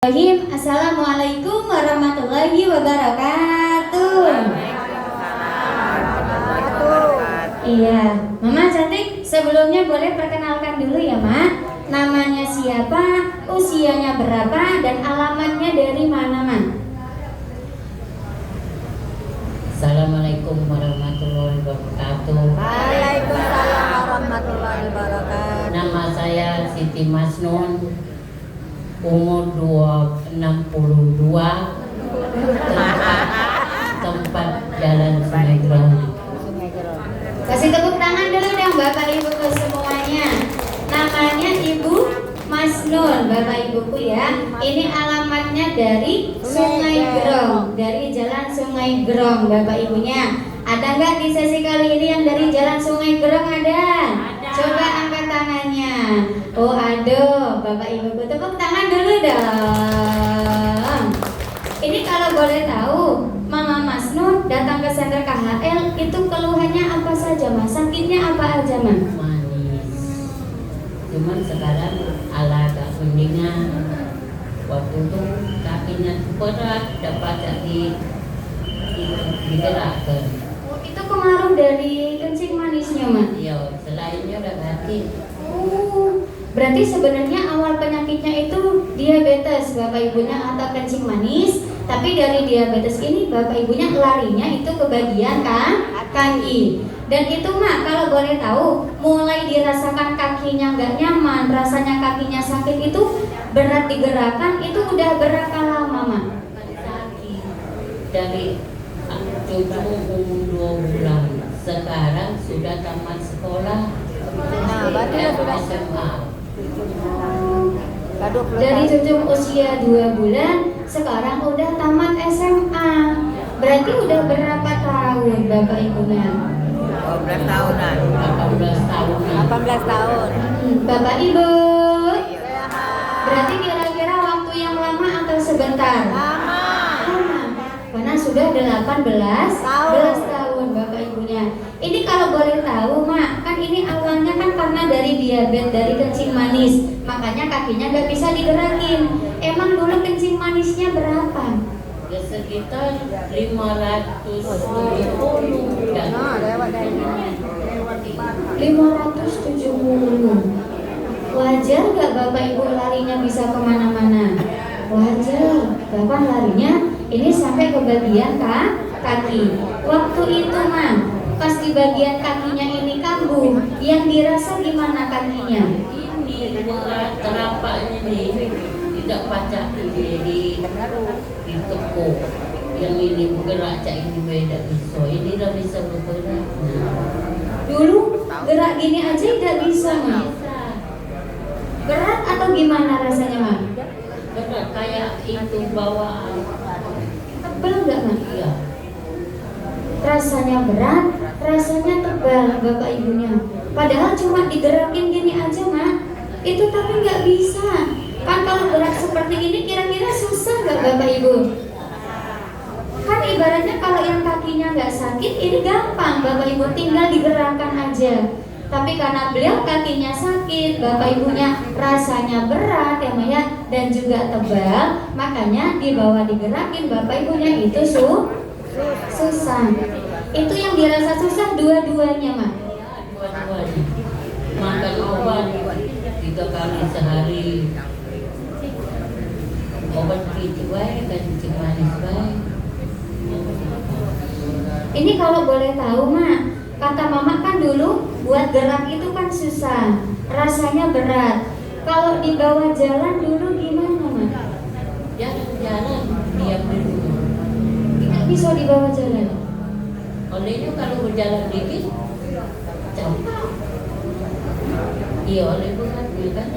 Assalamualaikum warahmatullahi wabarakatuh. Iya, Mama cantik. Sebelumnya boleh perkenalkan dulu ya, Mak. Namanya siapa, usianya berapa, dan alamatnya dari mana, Mak? Assalamualaikum warahmatullahi wabarakatuh. Waalaikumsalam warahmatullahi wabarakatuh. Nama saya Siti Masnun, umur 62, tempat Jalan Sungai Gerong. Kasih tepuk tangan dulu dong Bapak Ibuku semuanya. Namanya Ibu Masnun, Bapak Ibuku ya. Ini alamatnya dari Sungai Gerong, dari Jalan Sungai Gerong, Bapak Ibunya. Ada nggak di sesi kali ini yang dari Jalan Sungai Gerong ada? Coba angkat tangannya. Oh aduh, Bapak Ibuku tepuk tangan dulu dong. Ini kalau boleh tahu, Mama Masnun datang ke senter KHL itu keluhannya apa saja, Mas? Sakitnya apa aja, Mas? Manis. Cuman sekarang agak mendingan. Waktu itu kakinya berat, dapat digerakkan. Itu pengaruh dari kencing manisnya, Mas? Iya, selainnya udah ganti. Berarti sebenarnya awal penyakitnya itu diabetes Bapak Ibunya atau kencing manis. Tapi dari diabetes ini Bapak Ibunya larinya itu ke bagian kaki. Dan itu Mak, kalau boleh tahu, mulai dirasakan kakinya nggak nyaman, rasanya kakinya sakit itu berat digerakkan, itu udah berapa lama Mak? Sakit dari cucu umur 2 bulan. Sekarang sudah tamat sekolah. Nah, berarti sudah SMA. Dari cucu usia 2 bulan, sekarang udah tamat SMA. Berarti udah berapa tahun Bapak Ibunya? 12 tahunan. 18 tahun. 18 tahun. Bapak Ibu, berarti kira-kira waktu yang lama atau sebentar? Lama. Karena sudah 18 tahun Bapak Ibunya. Ini kalau boleh tahu Mak, kan ini awalnya kan karena dari diabetes, dari kencing manis, makanya kakinya nggak bisa digerakin. Emang dulu kencing manisnya berapa? Ya sekitar 570 dan Nah, lewat dari sini. 570. Wajar nggak Bapak Ibu larinya bisa kemana-mana? Wajar. Bahkan larinya ini sampai ke bagian kaki. Waktu itu Mak, pas di bagian kakinya ini kambuh, yang dirasa gimana kakinya? ini berat terapaknya nih tidak pacak di tekuk. Yang ini bergerak cak ini beda bisa. Ini dah bisa bergerak. Dulu gerak gini aja tidak bisa Mak. Berat atau gimana rasanya Mak? Berat kayak itu bawaan. Tebal nggak Mak? Iya. Rasanya berat, rasanya tebal Bapak Ibunya. Padahal cuma digerakin gini aja Mak. Itu tapi nggak bisa. Kan kalau gerak seperti ini kira-kira susah nggak Bapak Ibu? Kan ibaratnya kalau yang kakinya nggak sakit ini gampang Bapak Ibu, tinggal digerakkan aja. Tapi karena beliau kakinya sakit, Bapak Ibunya rasanya berat ya Maya, dan juga tebal, makanya dibawa digerakin Bapak Ibunya itu susah. Itu yang dirasa susah dua-duanya Mak. Dua-duanya. Makan obat 3 kali sehari. Obat gitu baik, kencing manis baik. Ini kalau boleh tahu Mak, kata Mama kan dulu buat gerak itu kan susah, rasanya berat. Kalau dibawa jalan dulu gimana Mak? Jalan diam di rumah. Nggak bisa dibawa jalan. Olehnya kalau berjalan dikit campak. Iya oleh berat kan.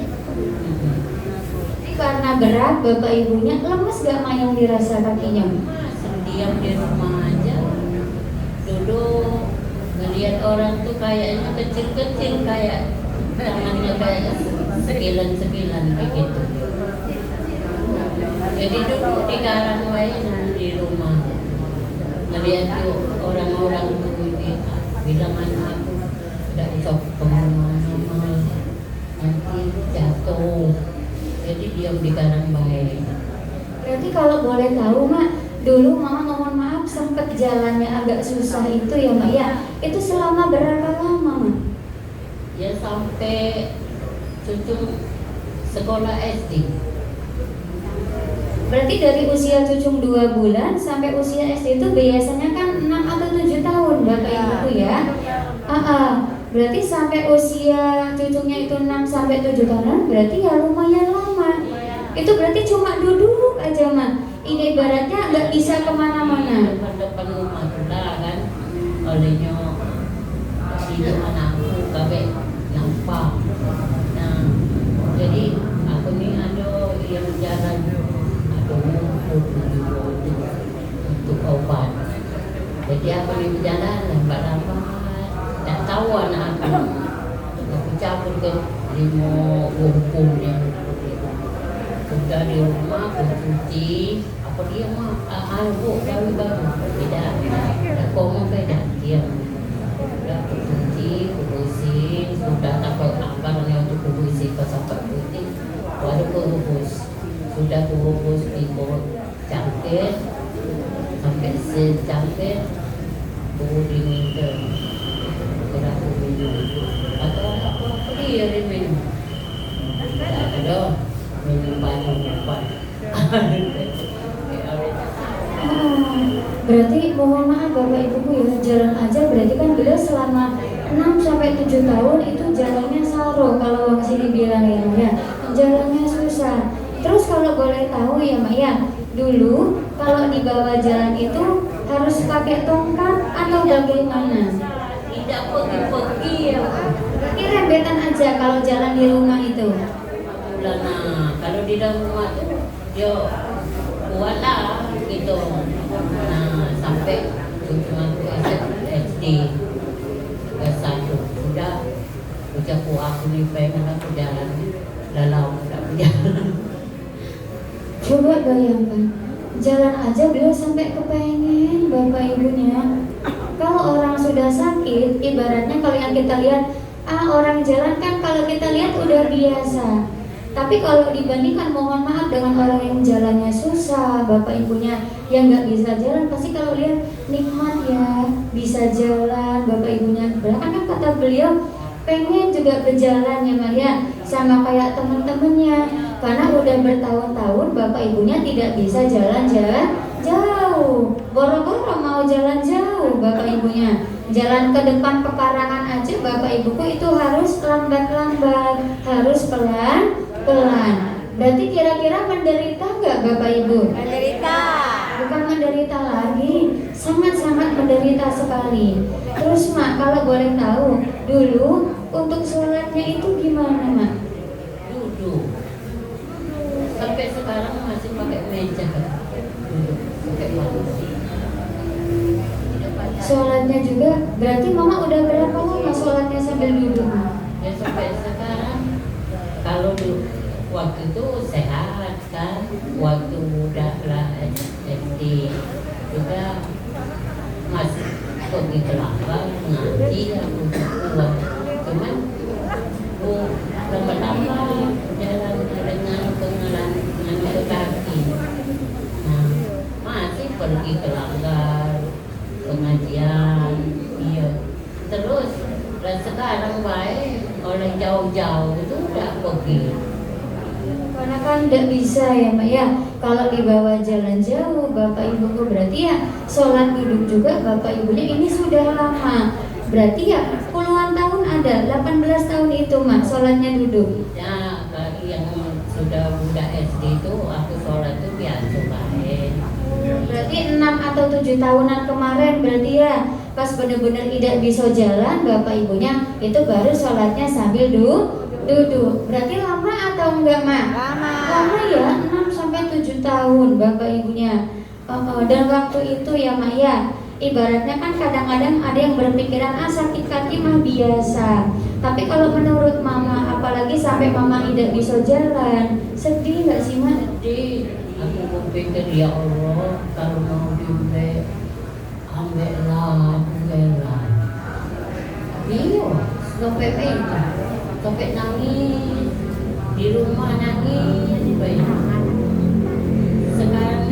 Karena berat Bapak Ibunya lemes gak Mak yang dirasa kakinya? Diam di rumah aja, duduk ngelihat orang tuh kayaknya kecil-kecil, kayak tangannya kayak sekilan-sekilan begitu. Jadi duduk di karang mainan di rumah, ngelihat tuh orang-orang tuh bilang anakku tidak sok kemana-mana nanti jatuh. Jadi diam di karang baik. Berarti kalau boleh tahu mak, dulu mama mohon maaf sempat jalannya agak susah itu ya mak ya. Itu selama berapa lama mak? Ya sampai cucu sekolah SD. Berarti dari usia cucung 2 bulan sampai usia SD itu biasanya kan 6 atau 7 tahun Bapak Ibu ya. Berarti sampai usia cucunya itu 6 sampai 7 tahun berarti ya lumayan lama. Itu berarti cuma duduk aja mah. Ini ibaratnya nggak bisa kemana-mana. Depan rumah sudah kan, olehnya hidup anakku kabeh nampak. Nah, jadi aku nih ada yang jalan, ada untuk obat. Jadi aku nih berjalan lambat-lambat, tak tahu anak aku. Aku cabut ke 5 bumpung dia. Sudah di rumah, aku cuci, apa dia mah, bu, baru tidak, kau mau beda dia. Sudah aku cuci, aku bersihin, sudah takut abangnya untuk bersihin sampai putih, baru aku rebus, sudah aku rebus timur cangkir, sampai secangkir, baru diminum, sudah aku minum, atau apa dia minum, tak ada. Minum banyak obat. Berarti mohon maaf Bapak Ibu ya, jalan aja berarti kan beliau selama 6 sampai 7 tahun itu jalannya saro kalau orang sini bilang ya, jalannya susah. Terus kalau boleh tahu ya Mak ya, dulu kalau di bawah jalan itu harus pakai tongkat atau bagaimana? Tidak pergi-pergi ya. Berarti rembetan aja kalau jalan di rumah itu. Nah, kalau di dalam rumah tuh dia kuatlah gitu. Nah, sampai cuma SD ke-1 sudah ucapku aku nih pengen aku jalan dalam tak berjalan. Coba bayangkan, jalan aja beliau sampai kepengen Bapak Ibunya. Kalau orang sudah sakit, ibaratnya kalau yang kita lihat, orang jalan kan kalau kita lihat udah biasa. Tapi kalau dibandingkan mohon maaf dengan orang yang jalannya susah, Bapak Ibunya yang nggak bisa jalan, pasti kalau lihat nikmat ya, bisa jalan Bapak Ibunya. Bahkan kan kata beliau pengen juga berjalan ya Maria, sama kayak teman-temannya. Karena udah bertahun-tahun Bapak Ibunya tidak bisa jalan jauh. Boro-boro mau jalan jauh Bapak Ibunya. Jalan ke depan pekarangan aja Bapak Ibuku itu harus lambat-lambat, harus pelan-pelan. Berarti kira-kira menderita nggak Bapak Ibu? Menderita. Bukan menderita lagi, sangat-sangat menderita sekali. Terus Mak, kalau boleh tahu, dulu untuk sholatnya itu gimana Mak? Duduk. Sampai sekarang masih pakai meja kan. Duduk, pakai kursi. Sholatnya juga, berarti Mama udah berapa lama sholatnya sambil duduk? Ya sampai sekarang kalau waktu itu sehat kan, waktu muda lah SD juga masih pergi ke lapang ngaji aku kuat, cuman lama-lama jalan dengan pengenalan kaki, nah masih pergi ke langgar pengajian, iya terus dan sekarang baik oleh jauh-jauh itu udah pergi. Karena kan tidak bisa ya Mbak ya, kalau dibawa jalan jauh Bapak Ibuku berarti ya sholat duduk juga Bapak Ibunya ini sudah lama. Berarti ya puluhan tahun ada, 18 tahun itu Mak sholatnya duduk. Ya bagi yang sudah muda SD itu aku sholat itu biasa baik. Berarti 6 atau 7 tahunan kemarin berarti ya pas benar-benar tidak bisa jalan Bapak Ibunya itu baru sholatnya sambil duduk. Berarti lama atau enggak Mak? Lama ya, 6 sampai 7 tahun Bapak Ibunya. Dan waktu itu ya Mak ya, ibaratnya kan kadang-kadang ada yang berpikiran sakit kaki mah biasa. Tapi kalau menurut Mama, apalagi sampai Mama tidak bisa jalan, sedih nggak sih Mak? Sedih. Aku berpikir ya Allah kalau mau diulek ambillah. Iya, sampai itu, sampai nangis di rumah nangis. Sekarang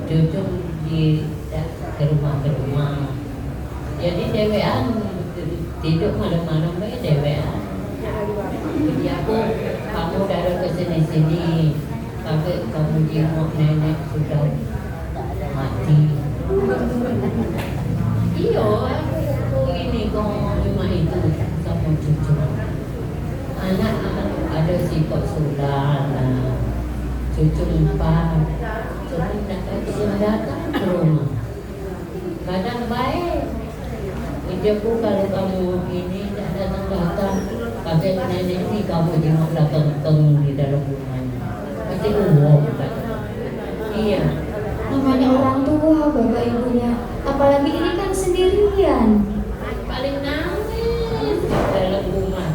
cucu ke rumah. Jadi dewean tidur malam-malam baik dewean. Jadi kamu datang ke sini, tapi kamu jenguk nenek sudah mati. Iya, aku ini kau cuma itu sama cucu. Anak ada sifat sudah, cucu 4. Cuma nak datang ke rumah. Kadang baik. Ujarku kalau kamu ini tak datang, kakek nenek ni kamu jenguk datang di dalam rumahnya. Macam uang kata. Iya. Namanya orang tua, bapak ibunya. Apalagi ini kan sendirian. Paling nangis di dalam rumah.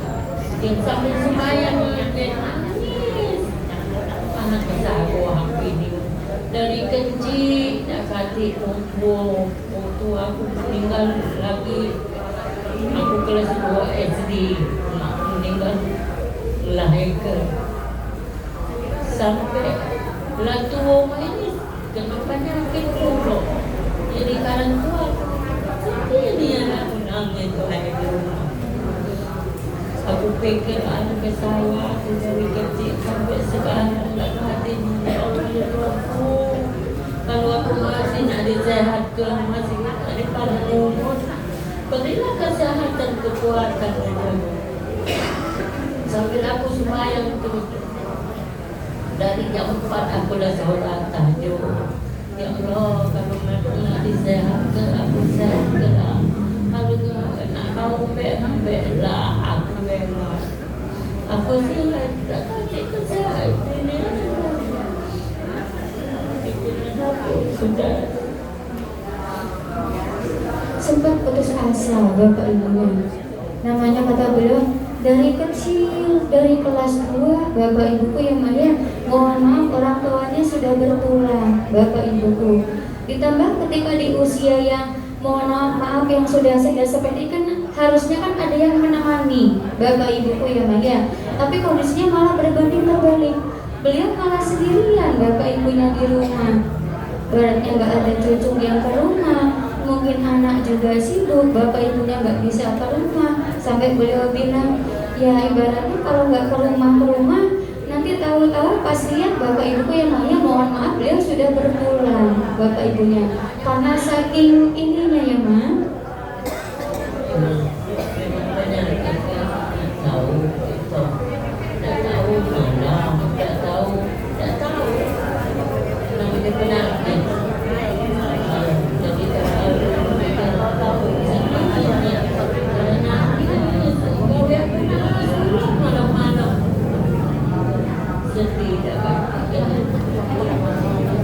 Yang sambil sembahyang dia nangis. Anak besar aku ini dari kecil dah kati tumbuh. Waktu aku meninggal lagi, aku kelas 2 SD, meninggal lahir ke sampai lah tua ini dengan penyakit dulu. Jadi sekarang tua, ini yang aku nangis lahir di rumah. Aku pikir anak pesawat dari kecil sampai sekarang tak hatinya. Ya Allah, ya Rabbu. Kalau aku masih nak disehatkan, masih ada pada umur, berilah kesehatan kekuatan padamu. Sambil aku sembahyang terus. Dari jam 4 aku dah solat tahajud. Ya Allah, kalau nak disehatkan, aku sehatkan. Kalau nak kau bela, aku bela. Aku sihat, tak kasih kesehatan ini. Sudah Sempat putus asa bapak ibunya. Namanya kata beliau, dari kecil, dari kelas 2, bapak ibuku yang mana, mohon maaf orang tuanya sudah berpulang, bapak ibuku. Ditambah ketika di usia yang mohon maaf yang sudah seperti kan harusnya kan ada yang menemani bapak ibuku yang mana, tapi kondisinya malah berbanding terbalik. Beliau malah sendirian bapak ibunya di rumah. Beratnya nggak ada cucu yang ke rumah, mungkin anak juga sibuk, bapak ibunya nggak bisa ke rumah. Sampai beliau bilang, ya ibaratnya kalau nggak ke rumah, nanti tahu-tahu pas lihat bapak ibuku yang lainnya, mohon maaf beliau sudah berpulang, bapak ibunya. Karena saking ininya ya ma.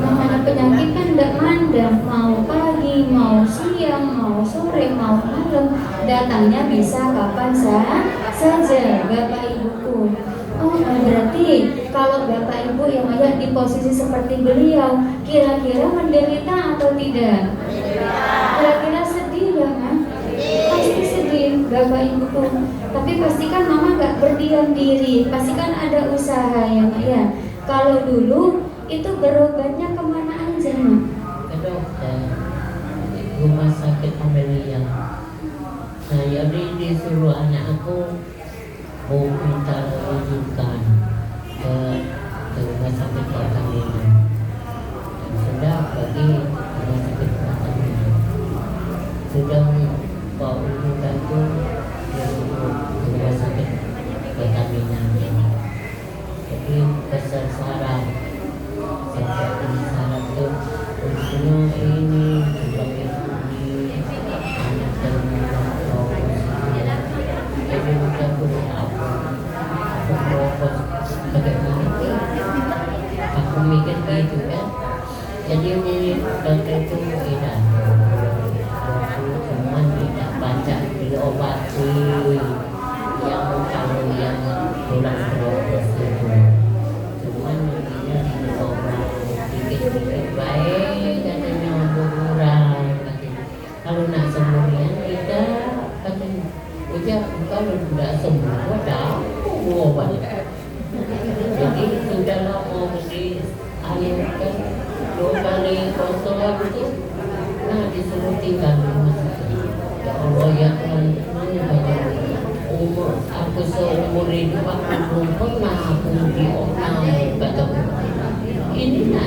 Namanya penyakit kan tidak mandang, mau pagi, mau siang, mau sore, mau malam, datangnya bisa kapan saja bapak ibuku. Oh berarti kalau bapak ibu yang ada di posisi seperti beliau, kira-kira menderita atau tidak? Kira-kira sedih ya ma? Pasti sedih bapak ibuku. Tapi pastikan mama gak berdiam diri, pastikan ada usaha ya ma ya. Kalau dulu itu berobatnya kemana aja ma? Ke dokter, rumah sakit Amelia. Saya disuruh anak aku mau minta rujukan ke rumah sakit Pertamina. Sudah pergi ke rumah sakit Pertamina. Sudah bawa rujukan itu ke rumah sakit Pertamina. Jadi besar saraf sampai di saraf itu ujinya ini sebagai ini anak terminal. Jadi macam aku merokok bagaimana? Aku mikir begitu kan. Jadi ini dokter itu tidak, cuma tidak baca diobati yang kalau yang tulang berobos itu. Cuma dia diobat dikit-dikit baik katanya berkurang katanya. Kalau nak sembuhnya kita katanya. Ujar kalau sudah sembuh dah obat. Jadi sudah lama mesti alirkan 2 kali kosong.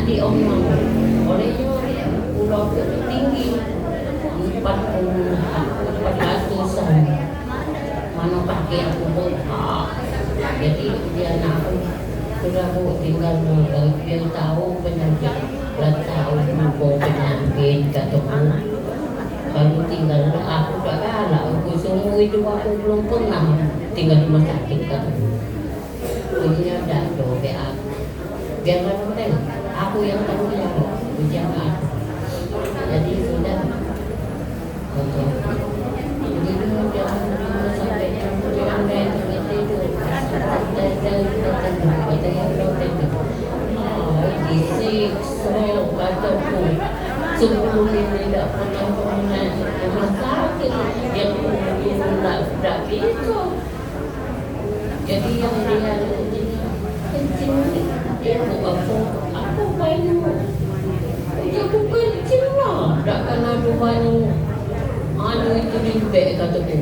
diomong olehnya pulau tinggi 400-an mana pakai aku bongkak. Jadi dia nak sudah tinggal dia tahu penyakit dan tahu mau penyakit kata baru tinggal aku tak kalah aku semua itu aku belum pernah tinggal di rumah sakit kan punya dah do aku biar mana aku yang tahu ya ujian aku jadi sudah jadi jangan sampai jangan sebelum ini tidak pernah rumah sakit yang tidak bisa. Jadi yang dia kencing itu apa banyak itu kencing lah tak kena ada banyak anu itu dibek kataku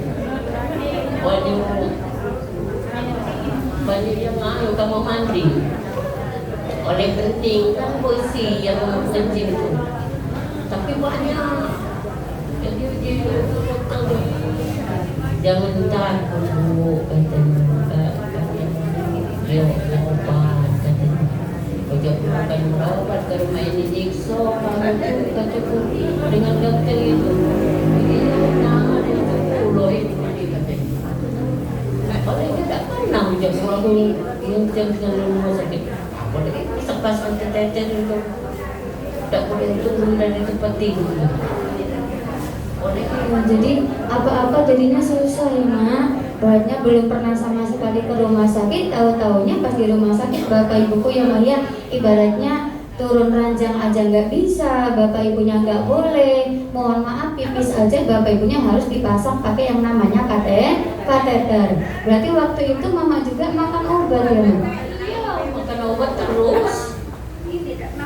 banyak yang anu kamu mandi oleh penting kan posisi yang kencing itu tapi banyak jadi jangan takut bu katanya yo obat katanya ojo bukan berobat ke rumah ini dikso kataku dengan dokter itu nama itu pulau itu katanya oleh dia tak pernah ujar suatu yang jangan rumah sakit oleh sepasang teteter itu tak boleh turun dari tempat tinggi. Jadi apa-apa jadinya susah ya mak. Banyak belum pernah sama sekali ke rumah sakit, tahu-taunya pas di rumah sakit bapak ibuku yang Maya ibaratnya turun ranjang aja nggak bisa, bapak ibunya nggak boleh. Mohon maaf pipis aja bapak ibunya harus dipasang pakai yang namanya kateter. Berarti waktu itu mama juga makan obat ya mak? Iya makan obat terus.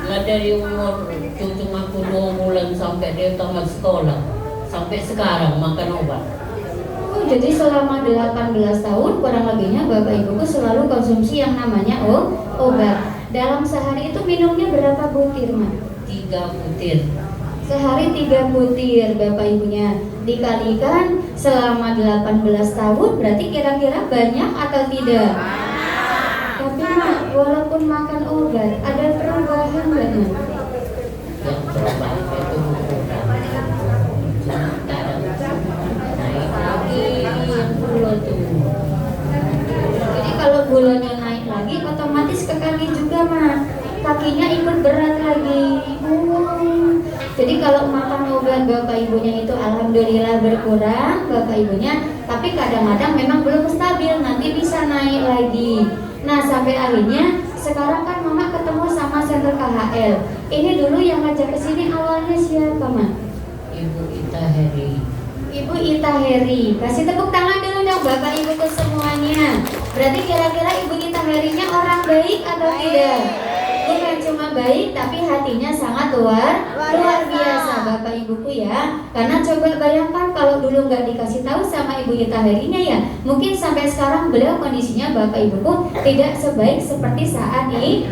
Nah, dari umur cucu aku 2 bulan sampai dia tamat sekolah sampai sekarang makan obat. Oh, jadi selama 18 tahun kurang lebihnya bapak ibuku selalu konsumsi yang namanya obat. Dalam sehari itu minumnya berapa butir mak? 3 butir. Sehari 3 butir bapak ibunya dikalikan selama 18 tahun berarti kira-kira banyak atau tidak? Tapi mak, walaupun makan obat ada perubahan nggak mak? Yang perubahan itu kadang naik lagi yang gula tuh. Jadi kalau gulanya naik lagi otomatis ke kaki juga mak, kakinya ikut berat lagi. Jadi kalau makan obat bapak ibunya itu alhamdulillah berkurang bapak ibunya, tapi kadang-kadang memang belum stabil, nanti bisa naik lagi. Nah sampai akhirnya sekarang kan mama ketemu sama Center KHL. Ini dulu yang ngajak ke sini awalnya siapa mak? Ibu Ita Heri. Ibu Ita Heri. Kasih tepuk tangan dulu dong bapak ibuku semuanya. Berarti kira-kira Ibu Ita Herinya orang baik atau tidak? Bukan cuma baik tapi hatinya sangat luar biasa bapak ibuku ya. Karena coba bayangkan kalau dulu nggak dikasih tahu sama Ibu Ita Herinya ya, mungkin sampai sekarang beliau kondisinya bapak ibuku tidak sebaik seperti saat ini.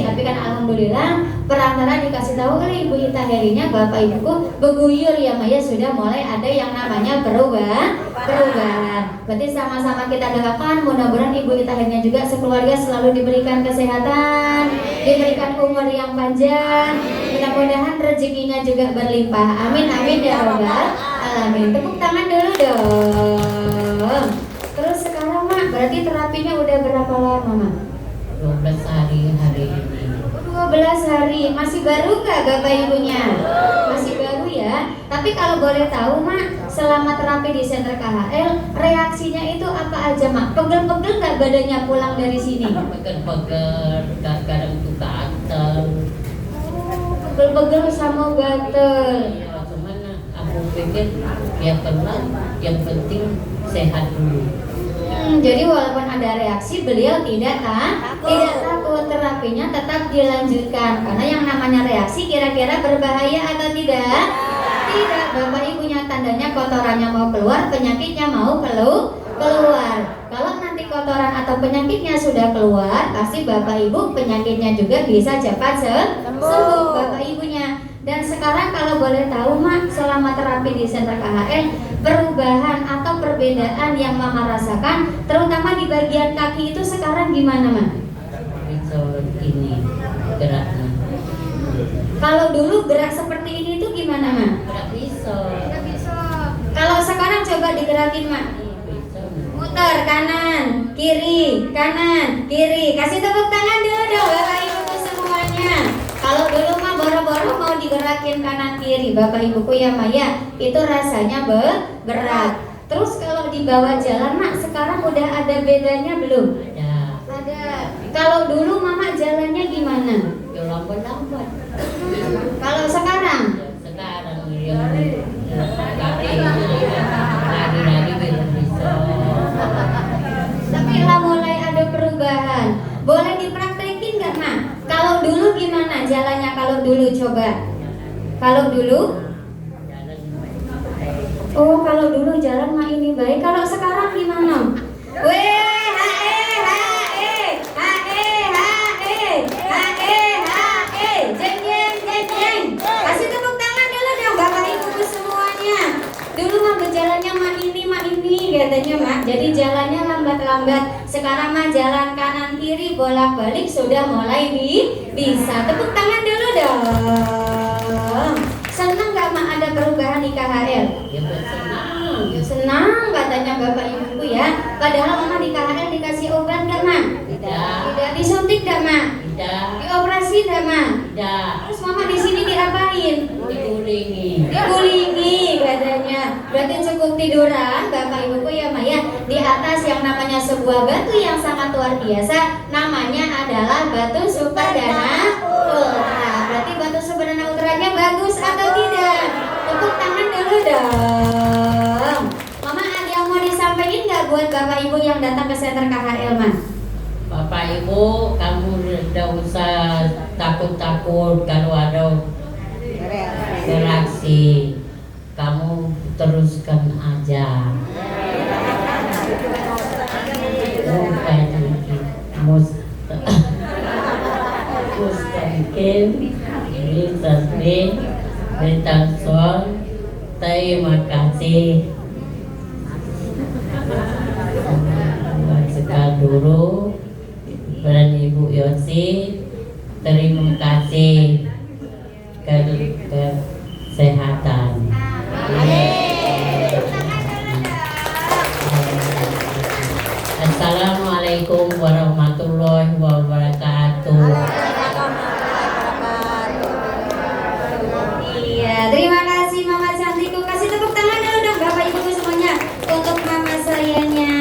Tapi kan alhamdulillah perantara dikasih tahu oleh Ibu Ita Herinya bapak ibuku beguyur ya Maya sudah mulai ada yang namanya perubahan. Berarti sama-sama kita doakan mudah-mudahan Ibu Ita Herinya juga sekeluarga selalu diberikan kesehatan, diberikan umur yang panjang, mudah-mudahan rezekinya juga berlimpah. Amin amin ya rabbal alamin. Tepuk tangan dulu dong. Terus sekarang mak berarti terapinya udah berapa lama mak? 12 hari ini. 12 hari, masih baru nggak bapak ibunya? Masih baru ya. Tapi kalau boleh tahu mak, selama terapi di Center KHL, reaksinya itu apa aja mak? Pegel-pegel nggak badannya pulang dari sini? Pegel-pegel, kadang tuh gatel. Pegel-pegel sama gatel. Ya, cuman aku pikir ya pelan, yang penting sehat dulu. Jadi walaupun ada reaksi, beliau tidak takut, terapinya tetap dilanjutkan. Karena yang namanya reaksi kira-kira berbahaya atau tidak? Tidak, bapak ibunya tandanya kotorannya mau keluar, penyakitnya mau keluar. Kalau nanti nanti kotoran atau penyakitnya sudah keluar, pasti Bapak Ibu penyakitnya juga bisa cepat sembuh Bapak Ibunya. Dan sekarang kalau boleh tahu Mak, selama terapi di Center KHL, perubahan atau perbedaan yang Mama rasakan, terutama di bagian kaki itu sekarang gimana Mak? Bisa ini geraknya. Kalau dulu gerak seperti ini itu gimana Mak? Gerak bisa. Kalau sekarang coba digerakin Mak. Bisa. Muter kanan, kiri, kanan, kiri. Kasih tepuk tangan dulu dong Bapak Ibu semuanya. Kalau dulu mah boro-boro mau digerakin kanan kiri, Bapak Ibuku ya Maya, itu rasanya berat. Terus kalau dibawa jalan Mak, sekarang udah ada bedanya belum? Ada. Kalau dulu Mama jalannya gimana? Ya lambat-lambat. Kalau sekarang? Sekarang yang lari-lari belum bisa. Tapi lah mulai ada perubahan. Boleh dipraktekin nggak Mak? Kalau dulu gimana jalannya? Kalau dulu coba. Kalau dulu? Oh, kalau dulu jalan Mak ini baik. Kalau sekarang gimana? Weh, jeng jeng jeng jeng. Kasih tepuk tangan dulu dong Bapak Ibu semuanya. Dulu mah berjalannya mak ini katanya Mak. Jadi jalannya lambat-lambat. Sekarang mah jalan kanan kiri bolak-balik sudah mulai bisa. Tepuk tangan dulu dong. Senang nggak Mak ada perubahan di KHL? Ya bersenang. Ya, senang katanya Bapak Ibu ya. Padahal Mama di KHL dikasih obat nggak Mak? Tidak. Tidak disuntik nggak Mak? Tidak. Dioperasi nggak Mak? Tidak. Terus Mama di sini diapain? Digulingi. Digulingi katanya. Berarti cukup tiduran Bapak Ibuku ya Maya di atas yang namanya sebuah batu yang sangat luar biasa. Namanya adalah batu Super Dana Ultra. Berarti batu Super Dana Ultranya bagus atau tidak? Tepuk tangan dulu dong. Mama ada yang mau disampaikan nggak buat Bapak Ibu yang datang ke Center KHL Mas? Bapak Ibu, kamu tidak usah takut-takut kalau ada reaksi. Kamu teruskan aja. Mustahil ini tasbih bertakson. Terima kasih. Sekali dulu dan Ibu Yosi, terima kasih ke kesehatan. Assalamualaikum warahmatullahi wabarakatuh. Iya, terima kasih Mama cantikku. Kasih tepuk tangan dulu dong Bapak Ibu semuanya untuk Mama sayanya.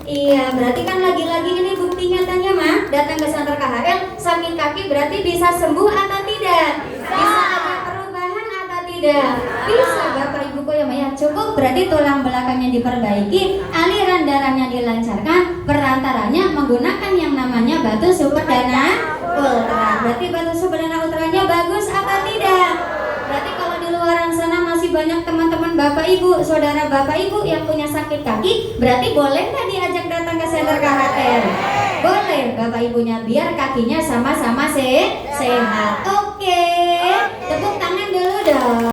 Iya, berarti kan lagi-lagi ini bukti nyatanya Mak, datang ke Center KHL sakit kaki berarti bisa sembuh atau tidak? Bisa ada perubahan atau tidak? Bisa Bapak Ibuku ya Maya. Cukup berarti tulang belakangnya diperbaiki, aliran darahnya dilancarkan, perantaranya menggunakan yang namanya batu Super Dana Ultra. Berarti batu Super Dana Ultranya bagus atau tidak? Berarti kalau di luaran sana masih banyak teman-teman Bapak Ibu, saudara Bapak Ibu yang punya sakit kaki, berarti boleh nggak diajak datang ke Center KHL? Boleh Bapak Ibunya, biar kakinya sama-sama sehat. Oke, tepuk tangan dulu dong.